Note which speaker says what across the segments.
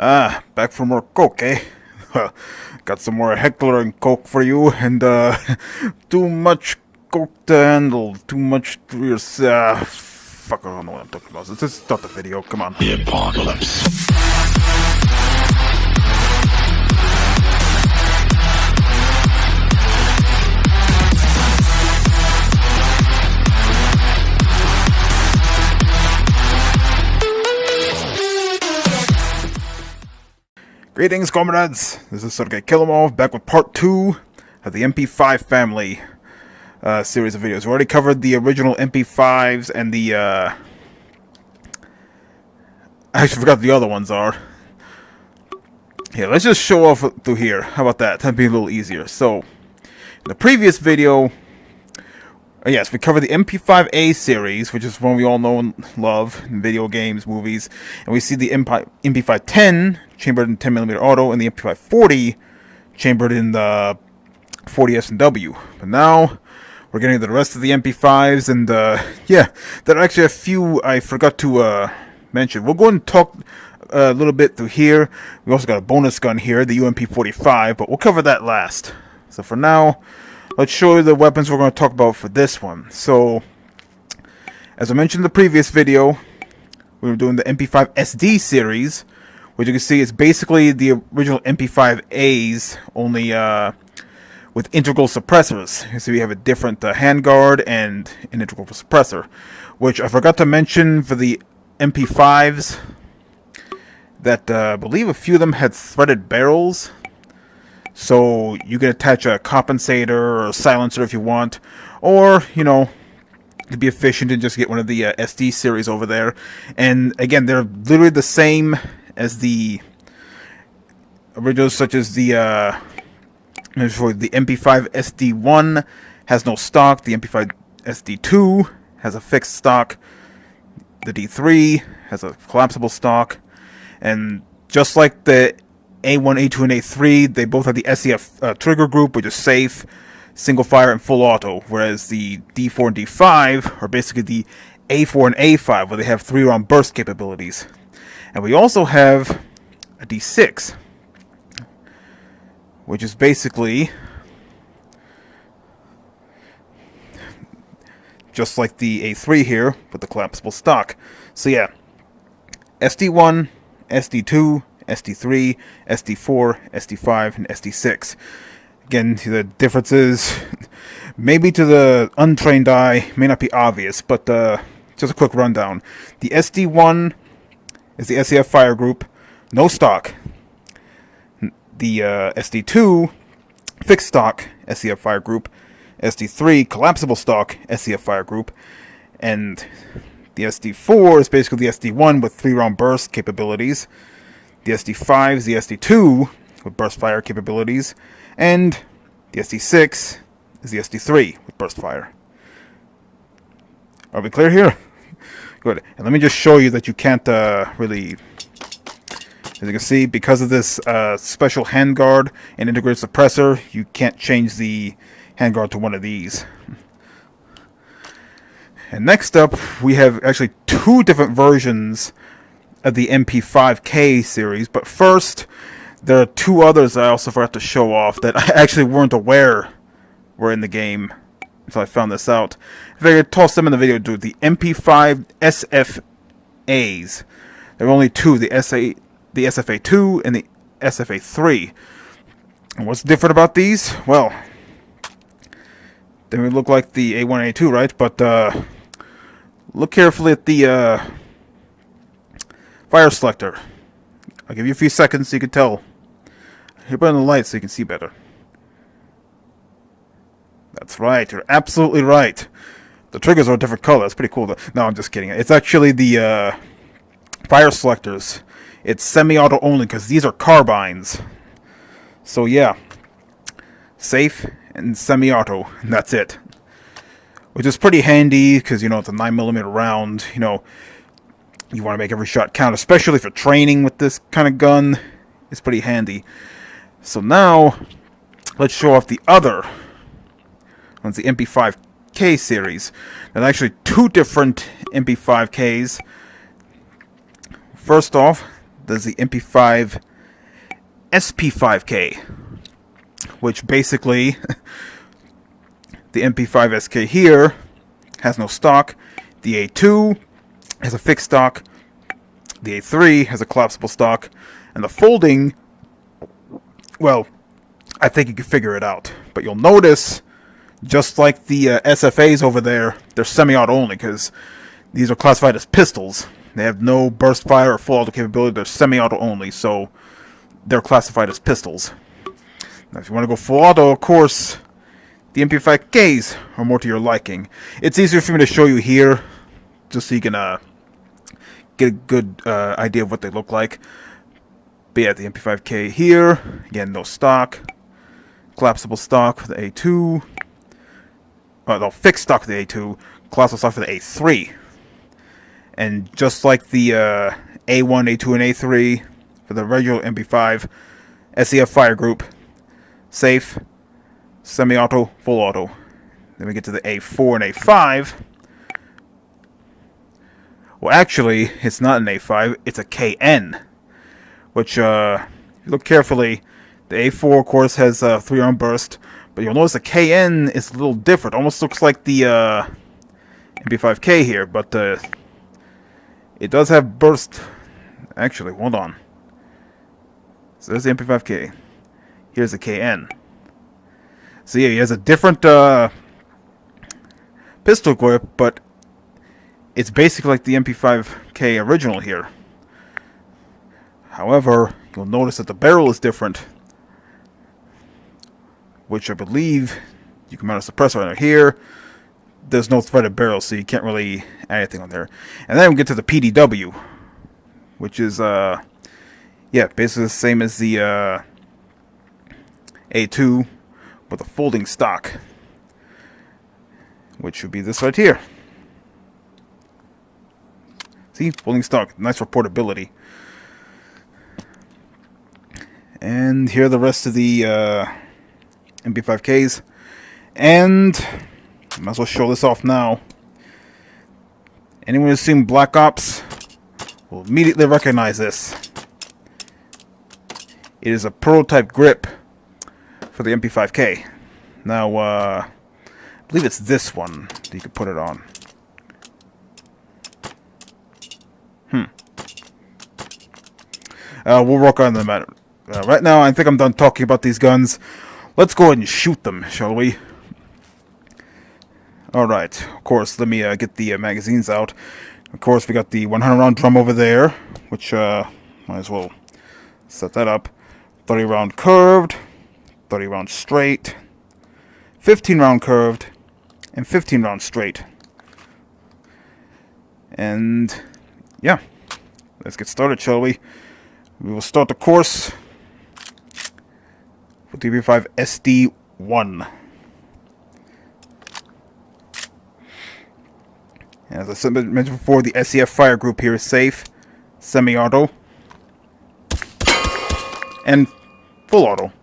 Speaker 1: Ah, back for more coke, eh? Got some more Heckler and coke for you, and too much coke to handle, too much to your fuck, I don't know what I'm talking about. Let's just start the video, come on.
Speaker 2: The apocalypse.
Speaker 1: Greetings, comrades! This is Sergei Kilemov, back with part 2 of the MP5 family series of videos. We already covered the original MP5s and the, I actually forgot the other ones are. Yeah, let's just show off through here. How about that? That'd be a little easier. So, in the previous video, yes, we covered the MP5A series, which is one we all know and love in video games, movies, and we see the MP510 chambered in 10mm auto and the MP540 chambered in the 40 S&W. But now we're getting to the rest of the MP5s, and yeah, there are actually a few I forgot to mention. We'll go and talk a little bit through here. We also got a bonus gun here, the UMP45, but we'll cover that last. So for now, let's show you the weapons we're going to talk about for this one. So, as I mentioned in the previous video, we were doing the MP5 SD series, which you can see is basically the original MP5As, only with integral suppressors. So we have a different handguard and an integral suppressor, which I forgot to mention for the MP5s, that I believe a few of them had threaded barrels. So you can attach a compensator or a silencer if you want, or, you know, to be efficient and just get one of the SD series over there. And again, they're literally the same as the originals, such as the MP5 SD1 has no stock, the MP5 SD2 has a fixed stock, the D3 has a collapsible stock, and just like the A1, A2, and A3, they both have the SEF trigger group, which is safe, single fire, and full auto, whereas the D4 and D5 are basically the A4 and A5, where they have 3-round burst capabilities. And we also have a D6, which is basically just like the A3 here, with the collapsible stock. So yeah, SD1, SD2, SD3, SD4, SD5, and SD6. Again, the differences, maybe to the untrained eye, may not be obvious, but just a quick rundown. The SD1 is the SEF fire group, no stock. The SD2, fixed stock, SEF fire group. SD3, collapsible stock, SEF fire group. And the SD4 is basically the SD1 with 3-round burst capabilities. The SD5 is the SD2 with burst fire capabilities, and the SD6 is the SD3 with burst fire. Are we clear here? Good. And let me just show you that you can't really, as you can see, because of this special handguard and integrated suppressor, you can't change the handguard to one of these. And next up, we have actually 2 different versions of the MP5K series, but first, there are 2 others I also forgot to show off that I actually weren't aware were in the game until I found this out. I figured toss them in the video, dude. The MP5 SFAs. There are only 2, the SFA2 and the SFA3. And what's different about these? Well, they may look like the A1 A2, right? But look carefully at the fire selector. I'll give you a few seconds so you can tell. Here, put on the light so you can see better. That's right, you're absolutely right. The triggers are a different color. That's pretty cool, though. No, I'm just kidding. It's actually the fire selectors. It's semi-auto only because these are carbines. So yeah, safe and semi-auto, and that's it. Which is pretty handy because, you know, it's a 9mm round. You know, you want to make every shot count, especially for training with this kind of gun. It's pretty handy. So now, let's show off the other one's the MP5K series. There's actually 2 different MP5Ks. First off, there's the MP5 SP5K, which basically the MP5 SK here has no stock. The A2 has a fixed stock. The A3 has a collapsible stock. And the folding, well, I think you can figure it out. But you'll notice, just like the SFAs over there, they're semi-auto only, because these are classified as pistols. They have no burst fire or full auto capability. They're semi-auto only, so they're classified as pistols. Now, if you want to go full auto, of course, the MP5Ks are more to your liking. It's easier for me to show you here, just so you can get a good idea of what they look like. But yeah, the MP5K here, again, no stock. Collapsible stock for the A2. No, fixed stock for the A2. Collapsible stock for the A3. And just like the A1, A2, and A3 for the regular MP5, SEF fire group, safe, semi-auto, full auto. Then we get to the A4 and A5. Well, actually, it's not an A5, it's a KN. Which, if you look carefully, the A4, of course, has 3-round burst. But you'll notice the KN is a little different. Almost looks like the MP5K here, but it does have burst. Actually, hold on. So there's the MP5K. Here's the KN. So yeah, he has a different pistol grip, but it's basically like the MP5K original here. However, you'll notice that the barrel is different, which I believe you can mount a suppressor on it here. There's no threaded barrel, so you can't really add anything on there. And then we get to the PDW, which is, yeah, basically the same as the A2, with a folding stock, which would be this right here. See, folding stock, nice for portability. And here are the rest of the MP5Ks. And I might as well show this off now. Anyone who's seen Black Ops will immediately recognize this. It is a prototype grip for the MP5K. Now, I believe it's this one that you can put it on. We'll work on them. Right now, I think I'm done talking about these guns. Let's go ahead and shoot them, shall we? Alright, of course, let me get the magazines out. Of course, we got the 100-round drum over there, which, might as well set that up. 30-round curved, 30-round straight, 15-round curved, and 15-round straight. And, yeah, let's get started, shall we? We will start the course with the MP5 SD1. As I mentioned before, the SEF fire group here is safe, semi-auto, and full auto.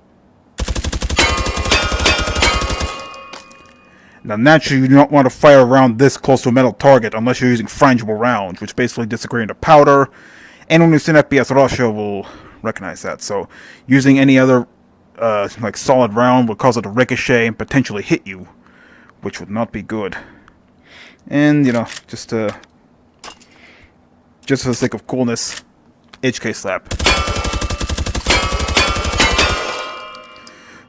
Speaker 1: Now, naturally, you do not want to fire around this close to a metal target unless you're using frangible rounds, which basically disagree into powder. Anyone who's seen FPS Russia will recognize that. So, using any other like solid round would cause it to ricochet and potentially hit you, which would not be good. And, you know, just for the sake of coolness, H&K slap.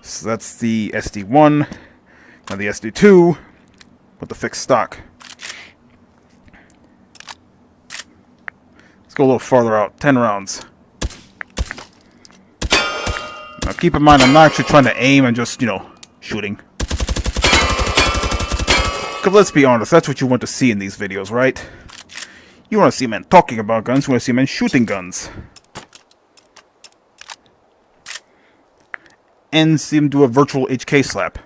Speaker 1: So that's the SD1. Now the SD2 with the fixed stock. Let's go a little farther out. 10 rounds. Now keep in mind, I'm not actually trying to aim. I'm just, you know, shooting. Because let's be honest, that's what you want to see in these videos, right? You want to see men talking about guns. You want to see men shooting guns. And see him do a virtual H&K slap.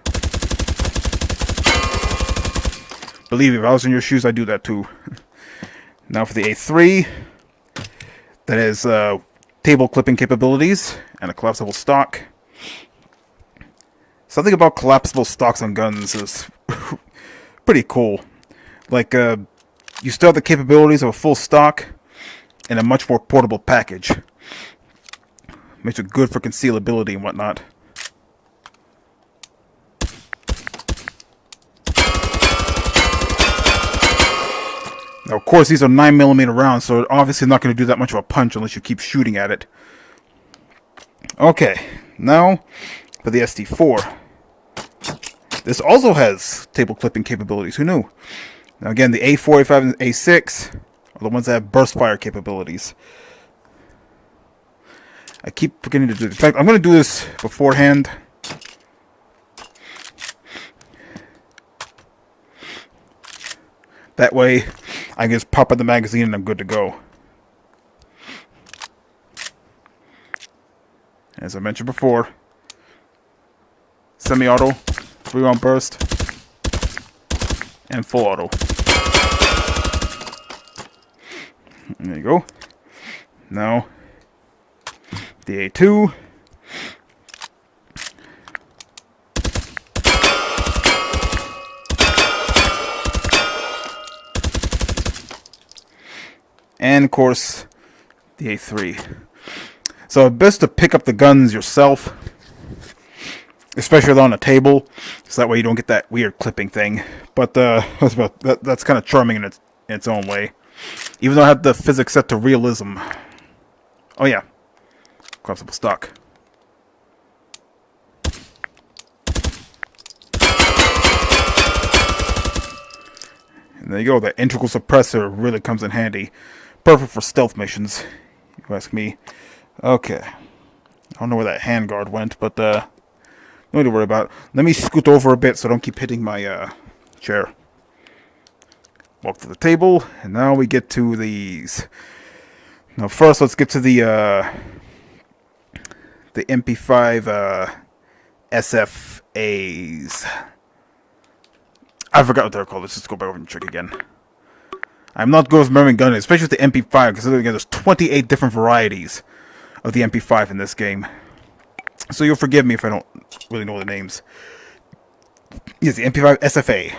Speaker 1: Believe me, if I was in your shoes, I'd do that too. Now for the A3. That is table clipping capabilities and a collapsible stock. Something about collapsible stocks on guns is pretty cool. Like, you still have the capabilities of a full stock in a much more portable package. Makes it good for concealability and whatnot. Now, of course, these are 9mm rounds, so obviously not going to do that much of a punch unless you keep shooting at it. Okay, now for the SD4. This also has table clipping capabilities. Who knew? Now again, the A4, A5, and A6 are the ones that have burst fire capabilities. I keep forgetting to do this. In fact, I'm going to do this beforehand. That way, I can just pop out the magazine and I'm good to go. As I mentioned before, semi-auto, 3-round burst, and full auto. There you go. Now, the A2. And, of course, the A3. So, best to pick up the guns yourself, especially if they're on a table, so that way you don't get that weird clipping thing. But that's kind of charming in its own way. Even though I have the physics set to realism. Oh yeah, collapsible stock. And there you go. That integral suppressor really comes in handy. Perfect for stealth missions, you ask me. Okay. I don't know where that handguard went, but no need to worry about it. Let me scoot over a bit so I don't keep hitting my chair. Walk to the table, and now we get to these. Now first, let's get to the MP5 SFAs. I forgot what they're called. Let's just go back over and check again. I'm not good with remembering gun, especially with the MP5, because there's 28 different varieties of the MP5 in this game. So you'll forgive me if I don't really know the names. Yes, the MP5 SFA.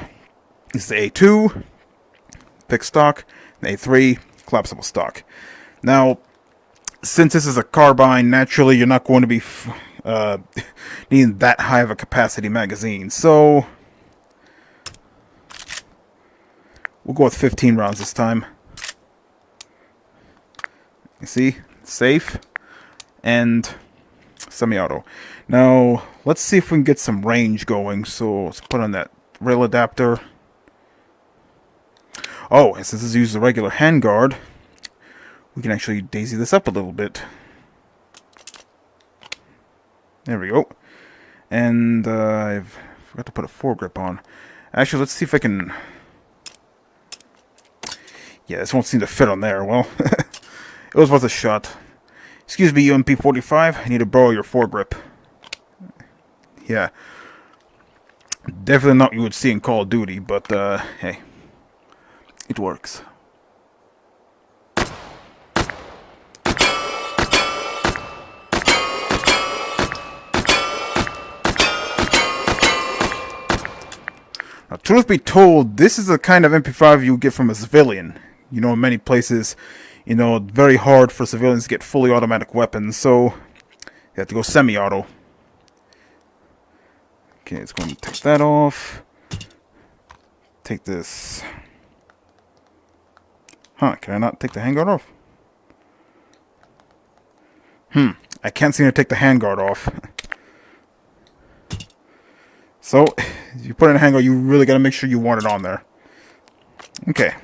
Speaker 1: This is the A2, fixed stock, and A3, collapsible stock. Now, since this is a carbine, naturally you're not going to be needing that high of a capacity magazine. So we'll go with 15 rounds this time. You see? Safe. And semi-auto. Now, let's see if we can get some range going. So, let's put on that rail adapter. Oh, and since this uses a regular handguard, we can actually daisy this up a little bit. There we go. And I forgot to put a foregrip on. Actually, let's see if I can... Yeah, this won't seem to fit on there. Well, it was worth a shot. Excuse me, MP45. I need to borrow your foregrip. Yeah. Definitely not what you would see in Call of Duty, but, hey. It works. Now, truth be told, this is the kind of MP5 you get from a civilian. You know, in many places, you know, it's very hard for civilians to get fully automatic weapons, so you have to go semi-auto. Okay, let's go and take that off. Take this. Huh, can I not take the handguard off? I can't seem to take the handguard off. So, if you put in a handguard, you really got to make sure you want it on there. Okay.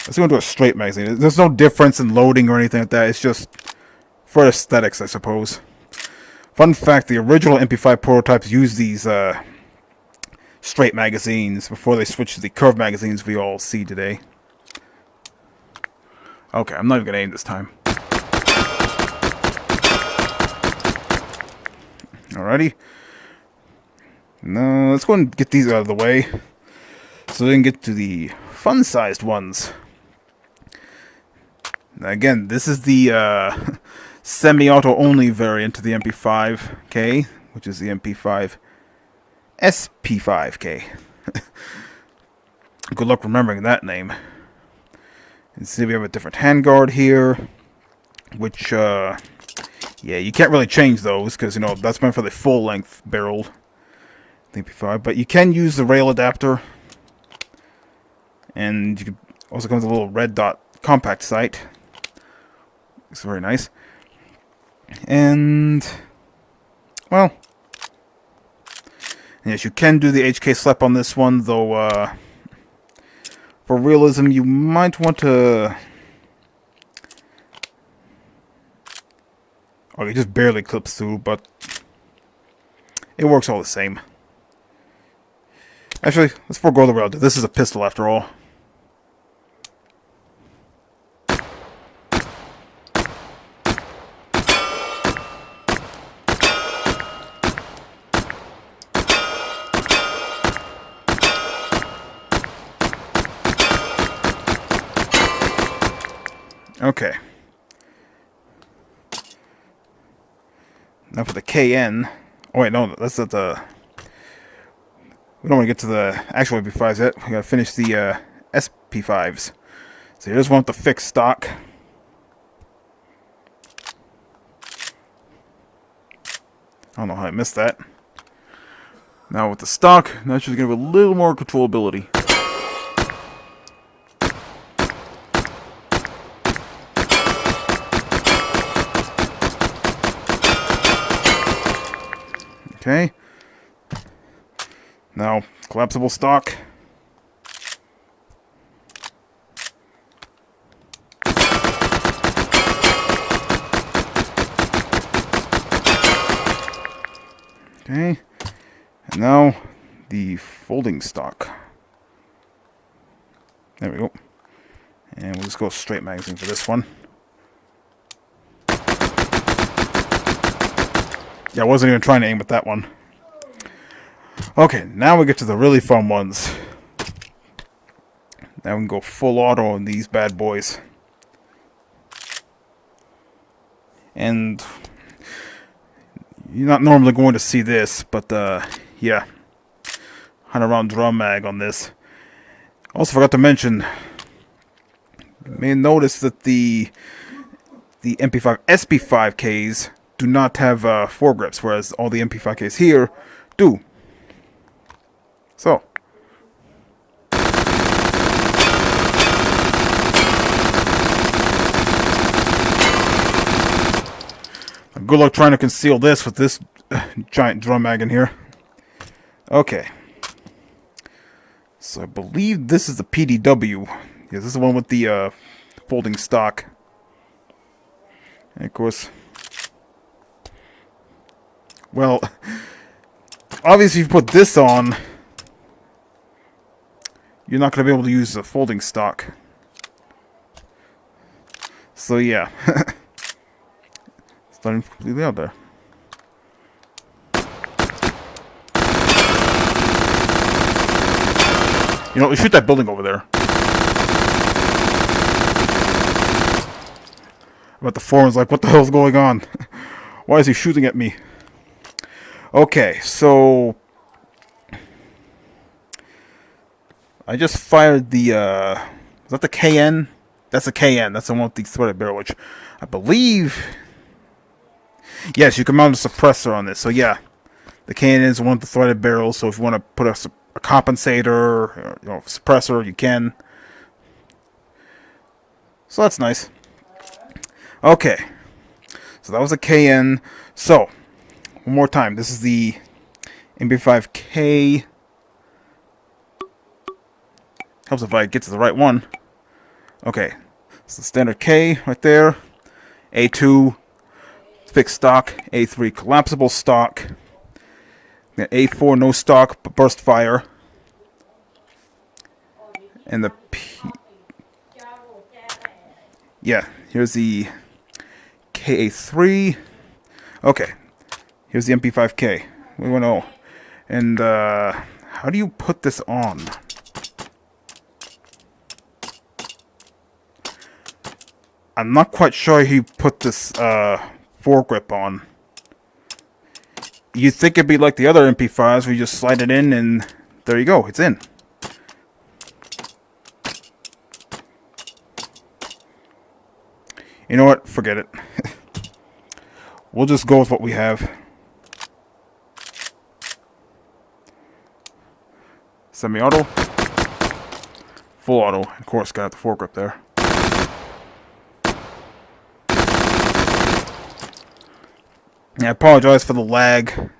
Speaker 1: Let's go into a straight magazine. There's no difference in loading or anything like that. It's just for aesthetics, I suppose. Fun fact, the original MP5 prototypes used these straight magazines before they switched to the curved magazines we all see today. Okay, I'm not even going to aim this time. Alrighty. Now, let's go and get these out of the way, so we can get to the fun-sized ones. Now, again, this is the semi-auto only variant of the MP5K, which is the MP5 SP5K. Good luck remembering that name. And see, we have a different handguard here, which Yeah, you can't really change those because, you know, that's meant for the full-length barrel MP5. But you can use the rail adapter. And you can also come with a little red dot compact sight. It's very nice. And, well, yes, you can do the H&K slap on this one, though, for realism, you might want to... Okay, it just barely clips through, but it works all the same. Actually, let's forego the rail. This is a pistol after all. Okay. Now for the KN. Oh wait, no, that's not the... We don't want to get to the actual MP5s yet. We gotta finish the SP5s. So here's one with the fixed stock. I don't know how I missed that. Now with the stock, now it's just gonna have a little more controllability. Okay. Now, collapsible stock. Okay. And now, the folding stock. There we go. And we'll just go straight magazine for this one. Yeah, I wasn't even trying to aim at that one. Okay, now we get to the really fun ones. Now we can go full auto on these bad boys. And you're not normally going to see this, but yeah. 100 round drum mag on this. Also forgot to mention, you may notice that the MP5 SP5Ks do not have foregrips, whereas all the MP5Ks here do. So, good luck trying to conceal this with this giant drum mag in here. Okay. So I believe this is the PDW. Yeah, this is the one with the folding stock. And of course, well, obviously if you put this on, you're not going to be able to use the folding stock. So yeah. It's not even completely out there. You know, we shoot that building over there. But the foreman's like, what the hell's going on? Why is he shooting at me? Okay, so I just fired the, is that the KN? That's the KN. That's the one with the threaded barrel, which I believe, yes, you can mount a suppressor on this. So yeah, the KN is the one with the threaded barrel. So if you want to put a compensator, or, you know, suppressor, you can. So that's nice. Okay, so that was a KN. So, one more time. This is the MP5K. Helps if I get to the right one. Okay, it's the standard K right there. A2 fixed stock. A3 collapsible stock. A4 no stock but burst fire. And the P. Yeah, here's the KA3. Okay, here's the MP5K. We want to know. And how do you put this on? I'm not quite sure he put this foregrip on. You'd think it'd be like the other MP5s where you just slide it in and there you go, it's in. You know what? Forget it. we'll just go with what we have. Semi-auto. Full auto. Of course, got the foregrip there. I apologize for the lag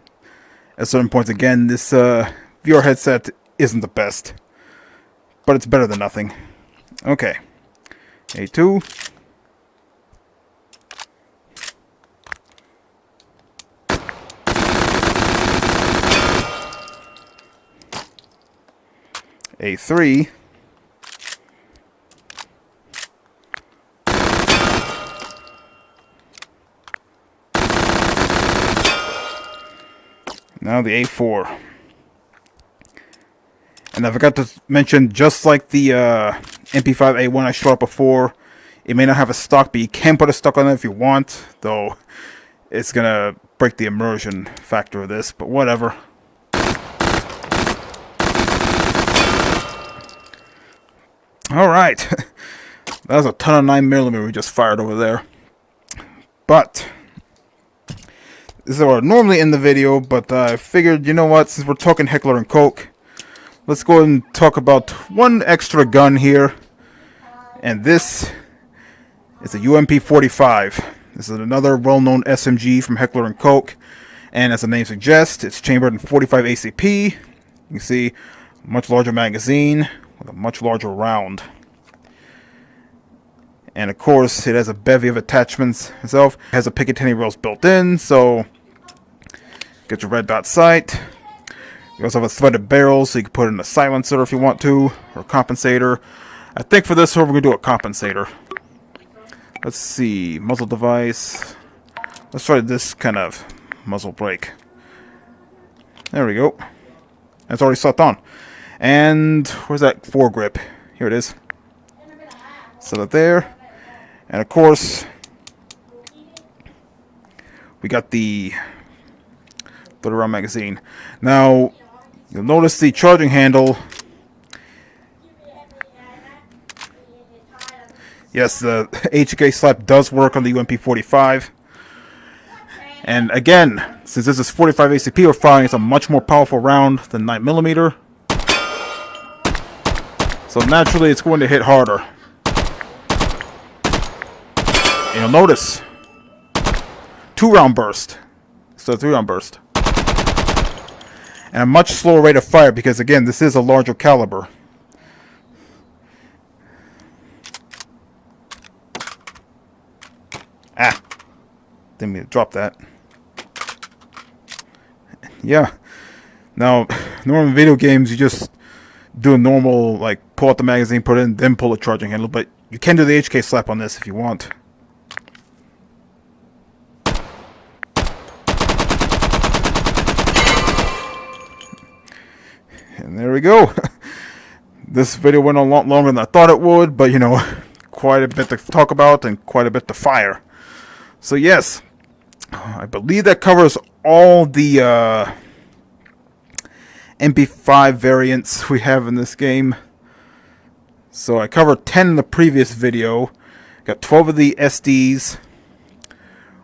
Speaker 1: at certain points. Again, this VR headset isn't the best, but it's better than nothing. Okay. A2. A3. Now the A4. And I forgot to mention, just like the MP5A1 I showed up before, it may not have a stock, but you can put a stock on it if you want, though it's gonna break the immersion factor of this, but whatever. Alright. That was a ton of 9mm we just fired over there. But this is where I normally end the video, but I figured, you know what, since we're talking Heckler and Koch, let's go ahead and talk about one extra gun here. And this is a MP5. This is another well-known SMG from Heckler and Koch. And as the name suggests, it's chambered in 45 ACP. You can see a much larger magazine with a much larger round. And of course, it has a bevy of attachments itself. It has a Picatinny rails built in, so get your red dot sight. You also have a threaded barrel, so you can put in a silencer if you want to, or a compensator. I think for this one, we're going to do a compensator. Let's see, muzzle device. Let's try this kind of muzzle brake. There we go. It's already slapped on. And where's that foregrip? Here it is. Set it there. And of course, we got the float around magazine. Now, you'll notice the charging handle. Yes, the H&K slap does work on the UMP45. And again, since this is 45 ACP we're firing, it's a much more powerful round than 9mm. So naturally, it's going to hit harder. And you'll notice 2-round burst instead of 3-round burst. And a much slower rate of fire because, again, this is a larger caliber. Ah! Didn't mean to drop that. Yeah. Now, normally in video games, you just do a normal, like, pull out the magazine, put it in, then pull a charging handle. But you can do the H&K slap on this if you want. And there we go. This video went on a lot longer than I thought it would, but you know, quite a bit to talk about and quite a bit to fire. So yes, I believe that covers all the MP5 variants we have in this game. So I covered 10 in the previous video. Got 12 of the SDs.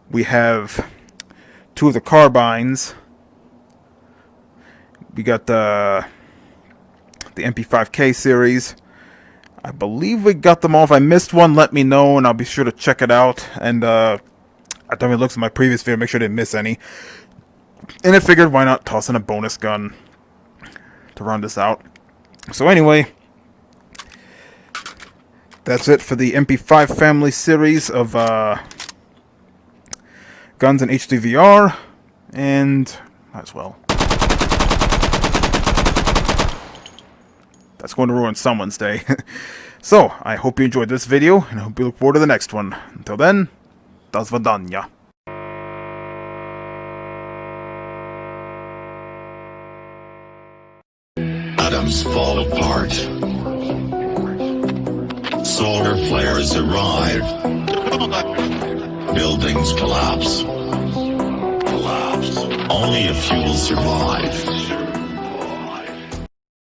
Speaker 1: We have 2 of the carbines. We got the MP5K series. I believe we got them all. If I missed one, let me know, and I'll be sure to check it out. And I thought it looks at my previous video, make sure I didn't miss any. And I figured, why not toss in a bonus gun to round this out. So anyway, that's it for the MP5 family series of guns in HD VR. And might as well. That's going to ruin someone's day. So, I hope you enjoyed this video, and I hope you look forward to the next one. Until then, do svidaniya.
Speaker 2: Atoms fall apart. Solar flares arrive. Buildings collapse. Only a few will survive.